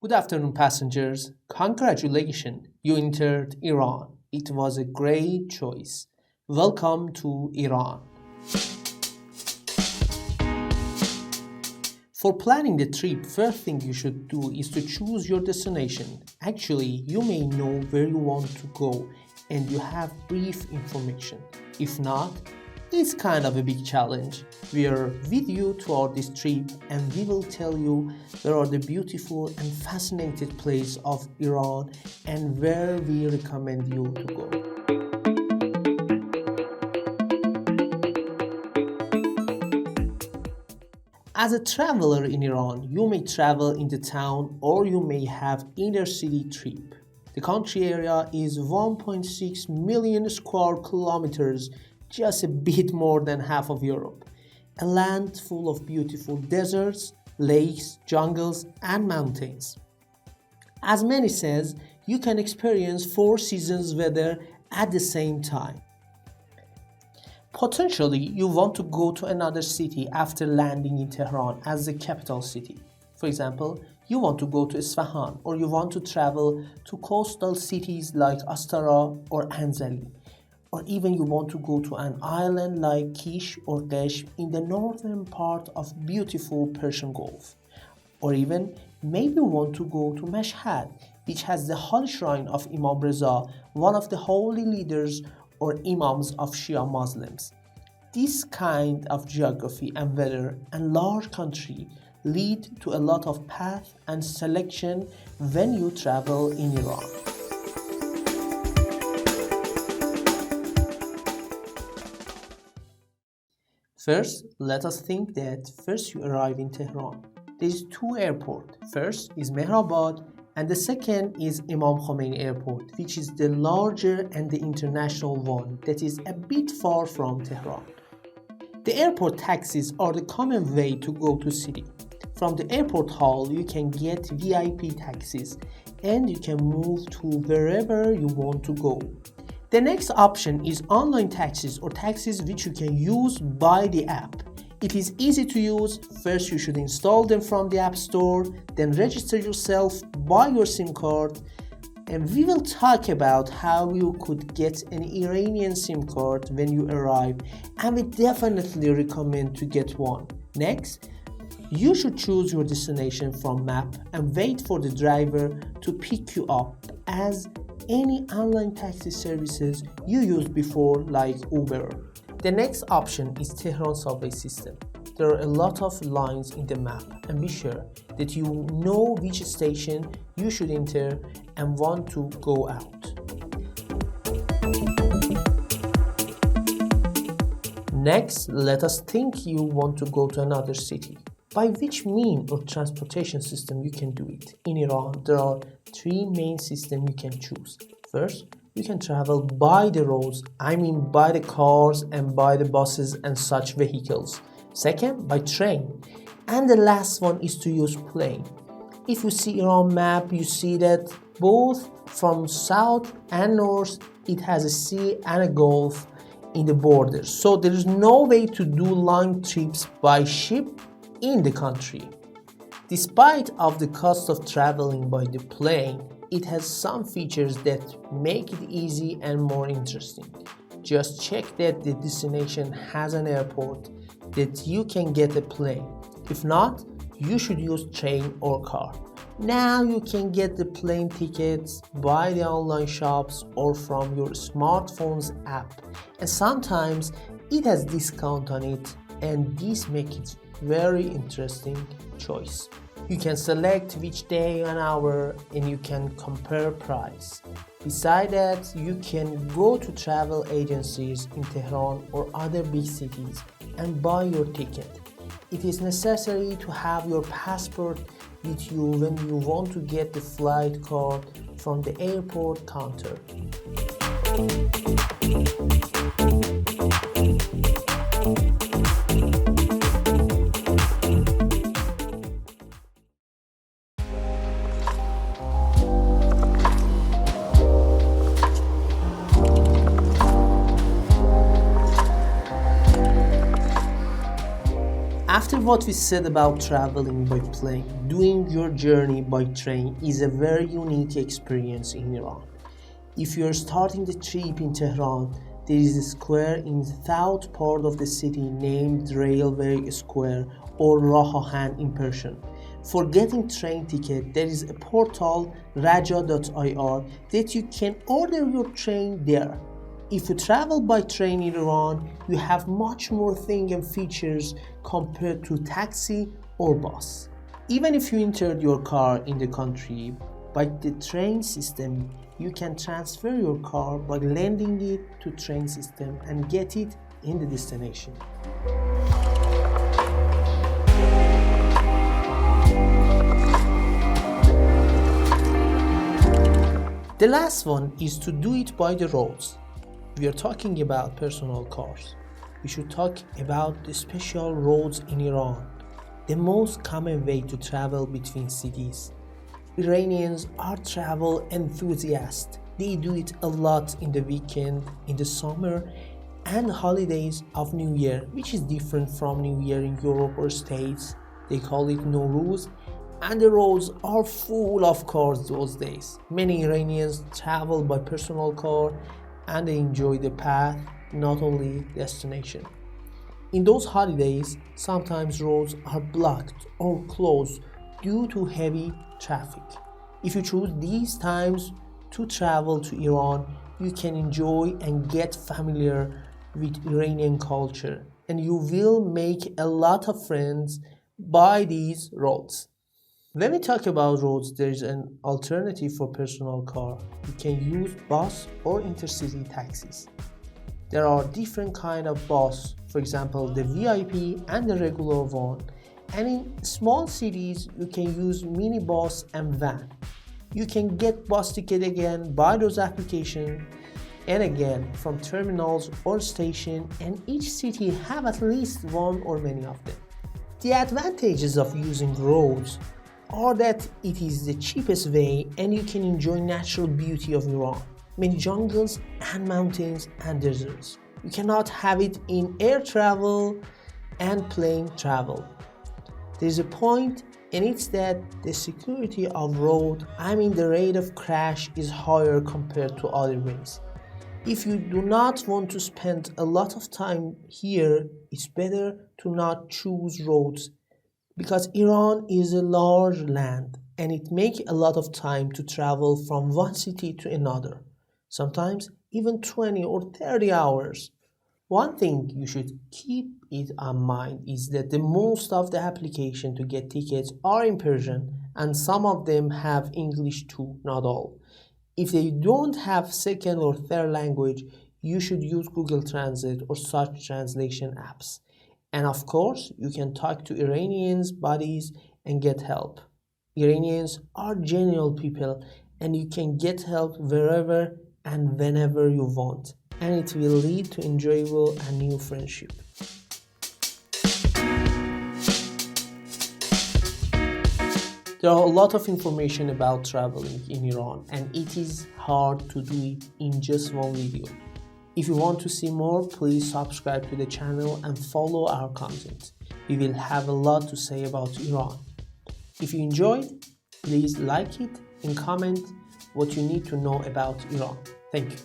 Good afternoon, passengers. Congratulations, you entered Iran. It was a great choice. Welcome to Iran. For planning the trip, first thing you should do is to choose your destination. Actually, you may know where you want to go and you have brief information. If not, it's kind of a big challenge. We are with you throughout this trip and we will tell you where are the beautiful and fascinating places of Iran and where we recommend you to go. As a traveler in Iran, you may travel in the town or you may have inner city trip. The country area is 1.6 million square kilometers, just a bit more than half of Europe. A land full of beautiful deserts, lakes, jungles, and mountains. As many says, you can experience four seasons weather at the same time. Potentially, you want to go to another city after landing in Tehran as the capital city. For example, you want to go to Isfahan or you want to travel to coastal cities like Astara or Anzali. Or even you want to go to an island like Kish or Qesh in the northern part of beautiful Persian Gulf. Or even maybe you want to go to Mashhad, which has the holy shrine of Imam Reza, one of the holy leaders or imams of Shia Muslims. This kind of geography and weather and large country lead to a lot of path and selection when you travel in Iran. First, let us think that first you arrive in Tehran. There is two airports. First is Mehrabad and the second is Imam Khomeini Airport, which is the larger and the international one that is a bit far from Tehran. The airport taxis are the common way to go to city. From the airport hall, you can get VIP taxis and you can move to wherever you want to go. The next option is online taxis or taxis which you can use by the app. It is easy to use. First, you should install them from the App Store, then register yourself, buy your SIM card, and we will talk about how you could get an Iranian SIM card when you arrive, and we definitely recommend to get one. Next, you should choose your destination from map and wait for the driver to pick you up as any online taxi services you used before like Uber. The next option is Tehran subway system. There are a lot of lines in the map and be sure that you know which station you should enter and want to go out. Next, let us think you want to go to another city. By which mean or transportation system you can do it? In Iran, there are three main systems you can choose. First, you can travel by the roads, by the cars and by the buses and such vehicles. Second, by train. And the last one is to use plane. If you see Iran map, you see that both from south and north, it has a sea and a gulf in the borders. So there is no way to do long trips by ship in the country. Despite of the cost of traveling by the plane, it has some features that make it easy and more interesting. Just check that the destination has an airport that you can get a plane. If not, you should use train or car. Now you can get the plane tickets by the online shops or from your smartphone's app. And sometimes it has discount on it and this makes it very interesting choice. You can select which day and hour and you can compare price. Besides that, you can go to travel agencies in Tehran or other big cities and buy your ticket. It is necessary to have your passport with you when you want to get the flight card from the airport counter. After what we said about traveling by plane, doing your journey by train is a very unique experience in Iran. If you're starting the trip in Tehran, there is a square in the south part of the city named Railway Square or Rahahan in Persian. For getting train ticket, there is a portal raja.ir that you can order your train there. If you travel by train in Iran, you have much more things and features compared to taxi or bus. Even if you entered your car in the country, by the train system, you can transfer your car by lending it to train system and get it in the destination. The last one is to do it by the roads. We are talking about personal cars. We should talk about the special roads in Iran, the most common way to travel between cities. Iranians are travel enthusiasts. They do it a lot in the weekend, in the summer, and holidays of New Year, which is different from New Year in Europe or States. They call it Nowruz, and the roads are full of cars those days. Many Iranians travel by personal car and they enjoy the path, not only destination. In those holidays, sometimes roads are blocked or closed due to heavy traffic. If you choose these times to travel to Iran, you can enjoy and get familiar with Iranian culture, and you will make a lot of friends by these roads. When we talk about roads, there is an alternative for personal car. You can use bus or intercity taxis. There are different kind of bus, for example, the VIP and the regular one. And in small cities, you can use minibus and van. You can get bus ticket again by those applications and again from terminals or station, and each city have at least one or many of them. The advantages of using roads are that it is the cheapest way and you can enjoy natural beauty of Iran, many jungles and mountains and deserts. You cannot have it in air travel and plane travel. There is a point, and it's that the security of road, the rate of crash is higher compared to other ways. If you do not want to spend a lot of time here, it's better to not choose roads, because Iran is a large land and it makes a lot of time to travel from one city to another, sometimes even 20 or 30 hours. One thing you should keep it in mind is that the most of the applications to get tickets are in Persian, and some of them have English too, not all. If they don't have second or third language, you should use Google Translate or such translation apps. And of course, you can talk to Iranians buddies and get help. Iranians are genuine people and you can get help wherever and whenever you want. And it will lead to enjoyable and new friendship. There are a lot of information about traveling in Iran, and it is hard to do it in just one video. If you want to see more, please subscribe to the channel and follow our content. We will have a lot to say about Iran. If you enjoyed, please like it and comment what you need to know about Iran. Thank you.